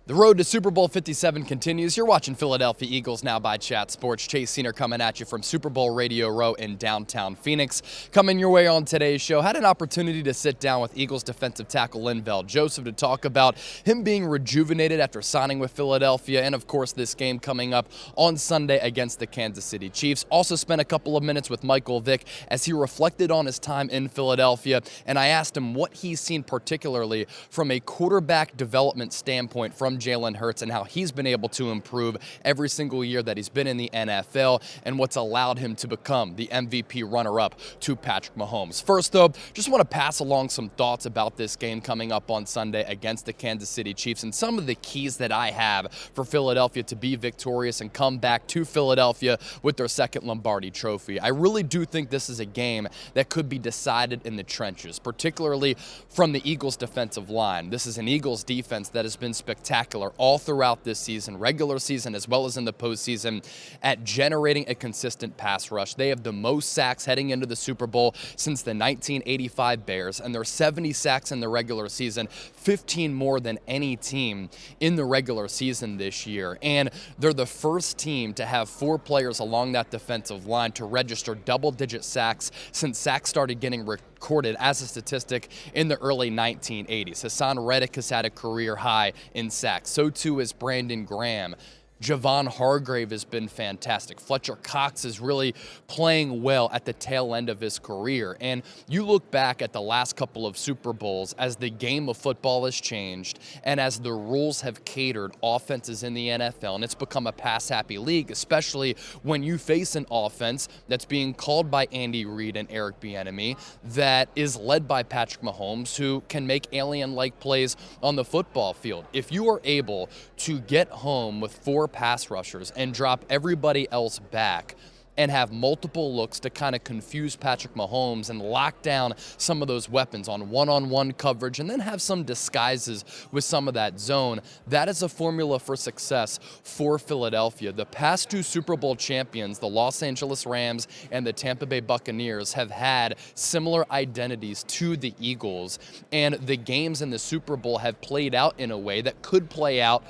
The road to Super Bowl 57 continues. You're watching Philadelphia Eagles Now by Chat Sports. Chase Senior coming at you from Super Bowl Radio Row in downtown Phoenix. Coming your way on today's show, had an opportunity to sit down with Eagles defensive tackle Linval Joseph to talk about him being rejuvenated after signing with Philadelphia, and of course this game coming up on Sunday against the Kansas City Chiefs. Also spent a couple of minutes with Michael Vick as he reflected on his time in Philadelphia, and I asked him what he's seen particularly from a quarterback development standpoint from Jalen Hurts and how he's been able to improve every single year that he's been in the NFL and what's allowed him to become the MVP runner-up to Patrick Mahomes. First, though, just want to pass along some thoughts about this game coming up on Sunday against the Kansas City Chiefs and some of the keys that I have for Philadelphia to be victorious and come back to Philadelphia with their second Lombardi trophy. I really do think this is a game that could be decided in the trenches, particularly from the Eagles defensive line. This is an Eagles defense that has been spectacular all throughout this season, regular season as well as in the postseason, at generating a consistent pass rush. They have the most sacks heading into the Super Bowl since the 1985 Bears, and their 70 sacks in the regular season, 15 more than any team in the regular season this year. And they're the first team to have 4 players along that defensive line to register double-digit sacks since sacks started getting recorded as a statistic in the early 1980s. Hassan Reddick has had a career high in sacks. So too is Brandon Graham. Javon Hargrave has been fantastic. Fletcher Cox is really playing well at the tail end of his career. And you look back at the last couple of Super Bowls as the game of football has changed and as the rules have catered offenses in the NFL, and it's become a pass-happy league, especially when you face an offense that's being called by Andy Reid and Eric Bieniemy that is led by Patrick Mahomes, who can make alien-like plays on the football field. If you are able to get home with 4 pass rushers and drop everybody else back and have multiple looks to kind of confuse Patrick Mahomes and lock down some of those weapons on one-on-one coverage and then have some disguises with some of that zone, that is a formula for success for Philadelphia. The past 2 Super Bowl champions, the Los Angeles Rams and the Tampa Bay Buccaneers, have had similar identities to the Eagles, and the games in the Super Bowl have played out in a way that could play out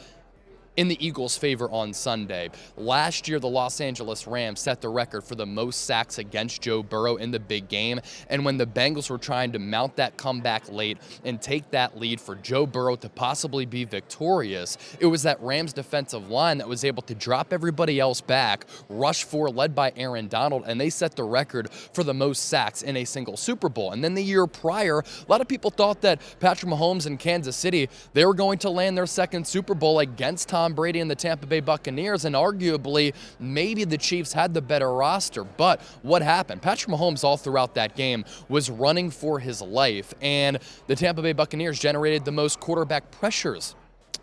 in the Eagles' favor on Sunday. Last year, the Los Angeles Rams set the record for the most sacks against Joe Burrow in the big game, and when the Bengals were trying to mount that comeback late and take that lead for Joe Burrow to possibly be victorious, it was that Rams defensive line that was able to drop everybody else back, rush 4 led by Aaron Donald, and they set the record for the most sacks in a single Super Bowl. And then the year prior, a lot of people thought that Patrick Mahomes in Kansas City, they were going to land their second Super Bowl against Tom Brady and the Tampa Bay Buccaneers, and arguably maybe the Chiefs had the better roster. But what happened? Patrick Mahomes all throughout that game was running for his life, and the Tampa Bay Buccaneers generated the most quarterback pressures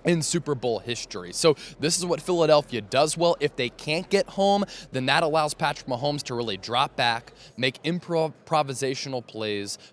in Super Bowl history. So this is what Philadelphia does well. If they can't get home, then that allows Patrick Mahomes to really drop back, make improvisational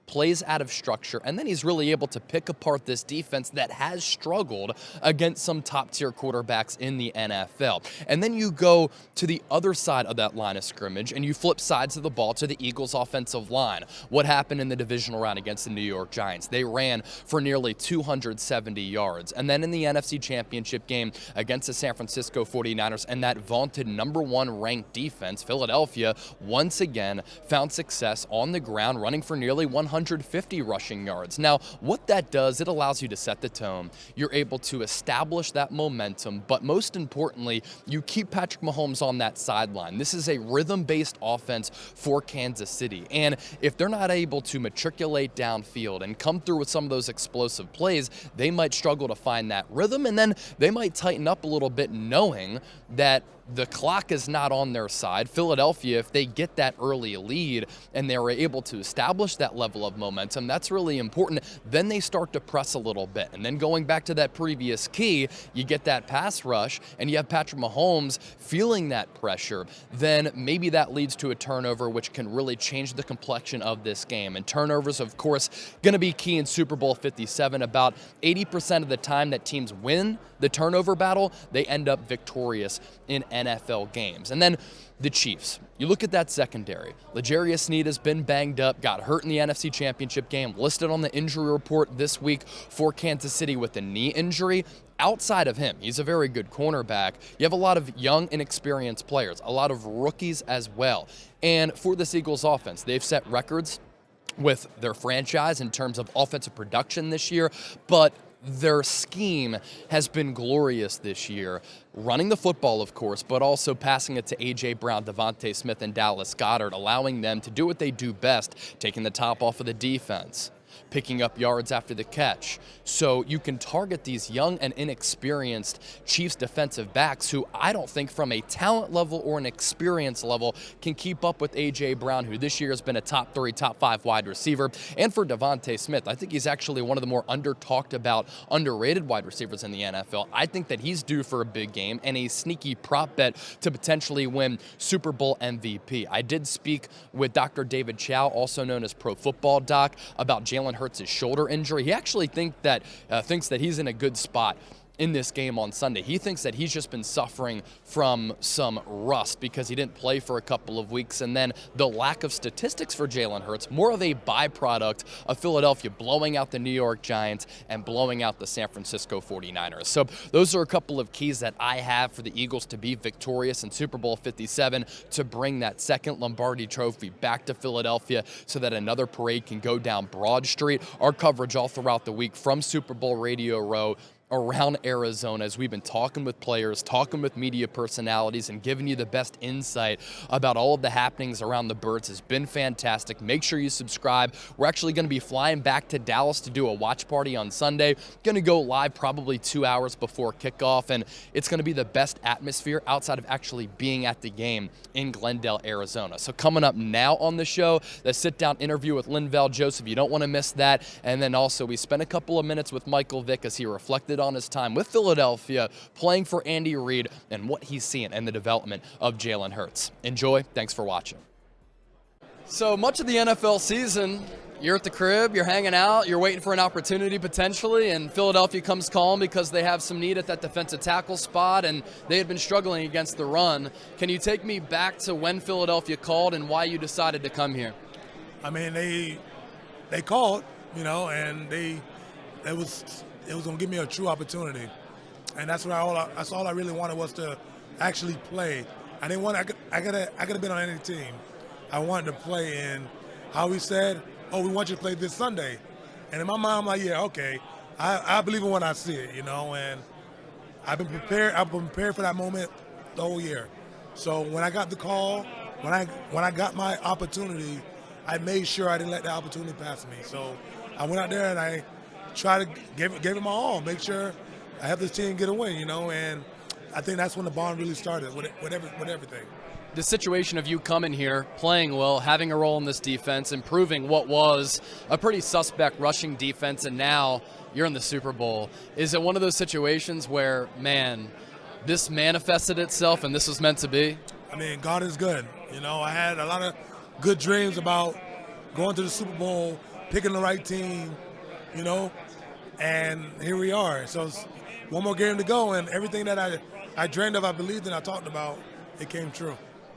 plays out of structure, and then he's really able to pick apart this defense that has struggled against some top-tier quarterbacks in the NFL. And then you go to the other side of that line of scrimmage, and you flip sides of the ball to the Eagles' offensive line. What happened in the divisional round against the New York Giants? They ran for nearly 270 yards. And then in the NFC Championship game against the San Francisco 49ers and that vaunted #1 ranked defense, Philadelphia once again found success on the ground, running for nearly 150 rushing yards. Now, what that does, it allows you to set the tone. You're able to establish that momentum, but most importantly, you keep Patrick Mahomes on that sideline. This is a rhythm-based offense for Kansas City, and if they're not able to matriculate downfield and come through with some of those explosive plays, they might struggle to find that rhythm, and then they might tighten up a little bit knowing that the clock is not on their side. Philadelphia, if they get that early lead and they're able to establish that level of momentum, that's really important. Then they start to press a little bit. And then going back to that previous key, you get that pass rush and you have Patrick Mahomes feeling that pressure. Then maybe that leads to a turnover, which can really change the complexion of this game. And turnovers, of course, going to be key in Super Bowl 57. About 80% of the time that teams win the turnover battle, they end up victorious in NFL games. And then the Chiefs. You look at that secondary. L'Jarius Sneed has been banged up, got hurt in the NFC Championship game, listed on the injury report this week for Kansas City with a knee injury. Outside of him, he's a very good cornerback. You have a lot of young, inexperienced players, a lot of rookies as well. And for this Eagles offense, they've set records with their franchise in terms of offensive production this year, but their scheme has been glorious this year. Running the football, of course, but also passing it to A.J. Brown, Devontae Smith, and Dallas Goedert, allowing them to do what they do best, taking the top off of the defense, picking up yards after the catch. So you can target these young and inexperienced Chiefs defensive backs who I don't think from a talent level or an experience level can keep up with A.J. Brown, who this year has been a top 3, top 5 wide receiver. And for Devontae Smith, I think he's actually one of the more under-talked about, underrated wide receivers in the NFL. I think that he's due for a big game and a sneaky prop bet to potentially win Super Bowl MVP. I did speak with Dr. David Chow, also known as Pro Football Doc, about Jalen Hurts' shoulder injury. He actually thinks that he's in a good spot in this game on Sunday. He thinks that he's just been suffering from some rust because he didn't play for a couple of weeks, and then the lack of statistics for Jalen Hurts, more of a byproduct of Philadelphia blowing out the New York Giants and blowing out the San Francisco 49ers. So those are a couple of keys that I have for the Eagles to be victorious in Super Bowl 57, to bring that second Lombardi trophy back to Philadelphia so that another parade can go down Broad Street. Our coverage all throughout the week from Super Bowl Radio Row around Arizona, as we've been talking with players, talking with media personalities, and giving you the best insight about all of the happenings around the Birds, has been fantastic. Make sure you subscribe. We're actually going to be flying back to Dallas to do a watch party on Sunday. Going to go live probably 2 hours before kickoff, and it's going to be the best atmosphere outside of actually being at the game in Glendale, Arizona. So coming up now on the show, the sit-down interview with Linval Joseph. You don't want to miss that. And then also we spent a couple of minutes with Michael Vick as he reflected on his time with Philadelphia, playing for Andy Reid, and what he's seeing in the development of Jalen Hurts. Enjoy. Thanks for watching. So much of the NFL season, you're at the crib, you're hanging out, you're waiting for an opportunity potentially, and Philadelphia comes calling because they have some need at that defensive tackle spot, and they had been struggling against the run. Can you take me back to when Philadelphia called and why you decided to come here? I mean, they called, and it was going to give me a true opportunity, and that's all I really wanted, was to actually play. I didn't want I could have been on any team. I wanted to play, and how he said, "Oh, we want you to play this Sunday," and in my mind, I'm like, "Yeah, okay." I believe it when I see it, and I've been prepared. I've been prepared for that moment the whole year. So when I got the call, when I got my opportunity, I made sure I didn't let the opportunity pass me. So I went out there and I tried to give it my all, make sure I have this team get a win, and I think that's when the bond really started with everything. The situation of you coming here, playing well, having a role in this defense, improving what was a pretty suspect rushing defense, and now you're in the Super Bowl. Is it one of those situations where, man, this manifested itself and this was meant to be? I mean, God is good. I had a lot of good dreams about going to the Super Bowl, picking the right team, and here we are. So it's one more game to go, and everything that I dreamed of, I believed in, I talked about, it came true.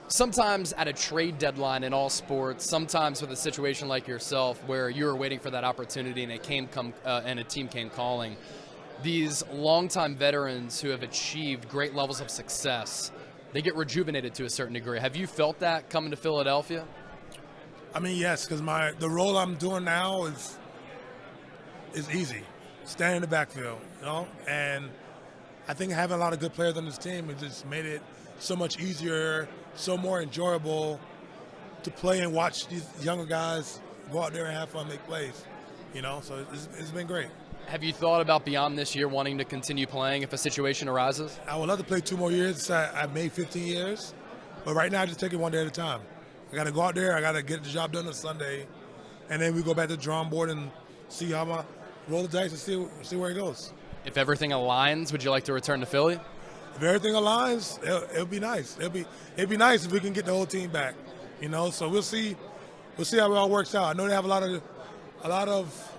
Sometimes at a trade deadline in all sports, sometimes with a situation like yourself where you were waiting for that opportunity and a team came calling, these longtime veterans who have achieved great levels of success, they get rejuvenated to a certain degree. Have you felt that coming to Philadelphia? I mean, yes, because the role I'm doing now is easy, standing in the backfield, and I think having a lot of good players on this team has just made it so much easier, so more enjoyable to play and watch these younger guys go out there and have fun, make plays, so it's been great. Have you thought about beyond this year wanting to continue playing if a situation arises? I would love to play 2 more years. I've made 15 years, but right now I just take it one day at a time. I got to go out there, I got to get the job done on Sunday, and then we go back to the drawing board and see how I roll the dice and see where it goes. If everything aligns, would you like to return to Philly? If everything aligns, it'll be nice. It'd be nice if we can get the whole team back, So we'll see how it all works out. I know they have a lot of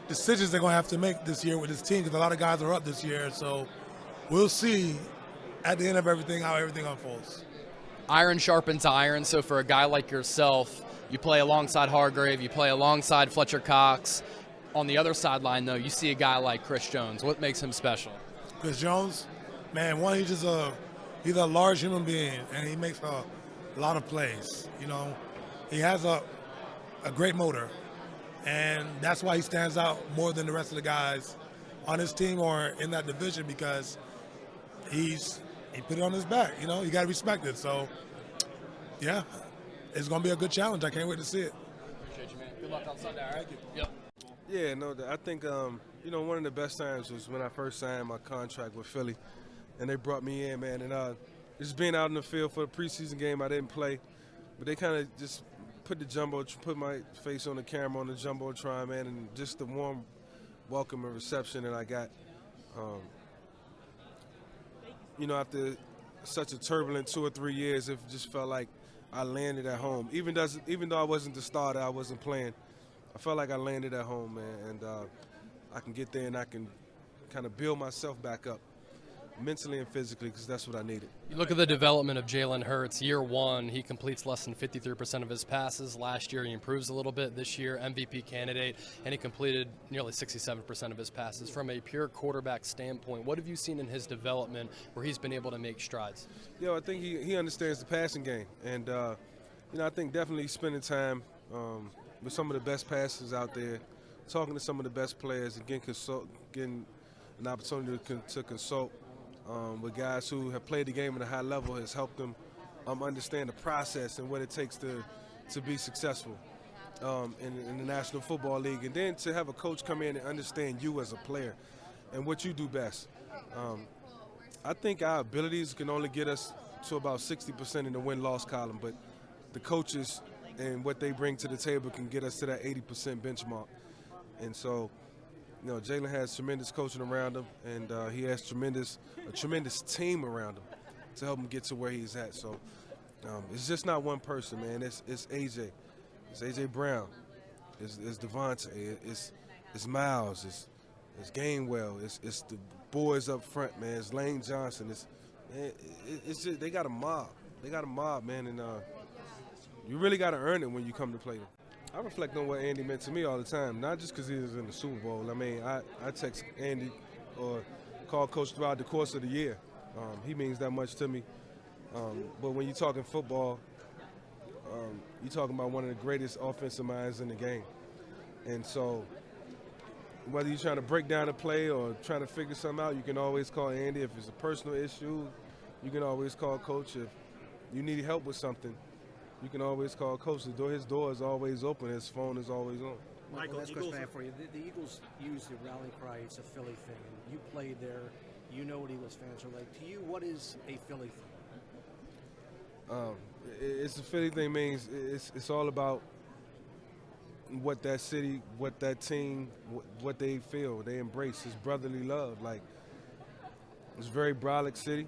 decisions they're gonna have to make this year with this team because a lot of guys are up this year. So we'll see at the end of everything, how everything unfolds. Iron sharpens iron, so for a guy like yourself, you play alongside Hargrave, you play alongside Fletcher Cox. On the other sideline, though, you see a guy like Chris Jones. What makes him special? Chris Jones, man, one, he's a large human being, and he makes a lot of plays. You know, he has a great motor, and that's why he stands out more than the rest of the guys on his team or in that division, because he put it on his back. You know, you got to respect it. So, yeah, it's going to be a good challenge. I can't wait to see it. Appreciate you, man. Good luck on Sunday, all right? Yep. Yeah, no, I think, one of the best times was when I first signed my contract with Philly, and they brought me in, man. And just being out in the field for the preseason game, I didn't play, but they kind of just put my face on the camera on the Jumbotron, man, and just the warm welcome and reception that I got. After such a turbulent 2 or 3 years, it just felt like I landed at home. Even though I wasn't the starter, I wasn't playing, I felt like I landed at home, man, and I can get there and I can kind of build myself back up mentally and physically, because that's what I needed. You look at the development of Jalen Hurts. Year one, he completes less than 53% of his passes. Last year, he improves a little bit. This year, MVP candidate, and he completed nearly 67% of his passes. From a pure quarterback standpoint, what have you seen in his development where he's been able to make strides? I think he understands the passing game, and I think definitely spending time with some of the best passers out there, talking to some of the best players, and getting an opportunity to consult with guys who have played the game at a high level has helped them understand the process and what it takes to be successful in the National Football League. And then to have a coach come in and understand you as a player and what you do best. I think our abilities can only get us to about 60% in the win-loss column, but the coaches and what they bring to the table can get us to that 80% benchmark. And so, Jalen has tremendous coaching around him, and he has a tremendous team around him to help him get to where he's at. So it's just not one person, man. It's AJ. It's AJ Brown. It's Devontae. It's Miles. It's Gainwell. It's the boys up front, man. It's Lane Johnson. It's just, they got a mob. They got a mob, man, and you really got to earn it when you come to play them. I reflect on what Andy meant to me all the time, not just because he was in the Super Bowl. I mean, I text Andy or call Coach throughout the course of the year. He means that much to me. But when you're talking football, you're talking about one of the greatest offensive minds in the game. And so whether you're trying to break down a play or trying to figure something out, you can always call Andy. If it's a personal issue, you can always call Coach. If you need help with something, you can always call Coach. His door is always open. His phone is always on. Michael, last question I have for you. The Eagles use the rally cry. It's a Philly thing. You played there. You know what Eagles fans are like. To you, what is a Philly thing? It's a Philly thing. Means it's all about what that city, what that team, what they feel. They embrace. It's brotherly love. Like, it's a very brolic city.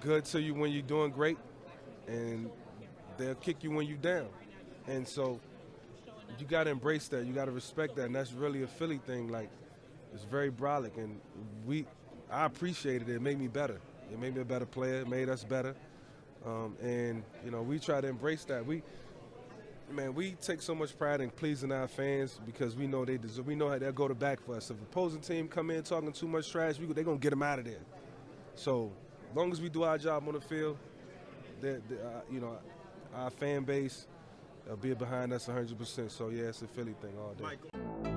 Good to you when you're doing great, and they'll kick you when you're down. And so you got to embrace that. You got to respect that. And that's really a Philly thing. Like, it's very brolic. And I appreciated it. It made me better. It made me a better player. It made us better. And, we try to embrace that. We take so much pride in pleasing our fans because we know they deserve. We know how they'll go to bat for us. If opposing team come in talking too much trash, they're going to get them out of there. So as long as we do our job on the field, our fan base will be behind us 100%. So, yeah, it's a Philly thing all day. Michael.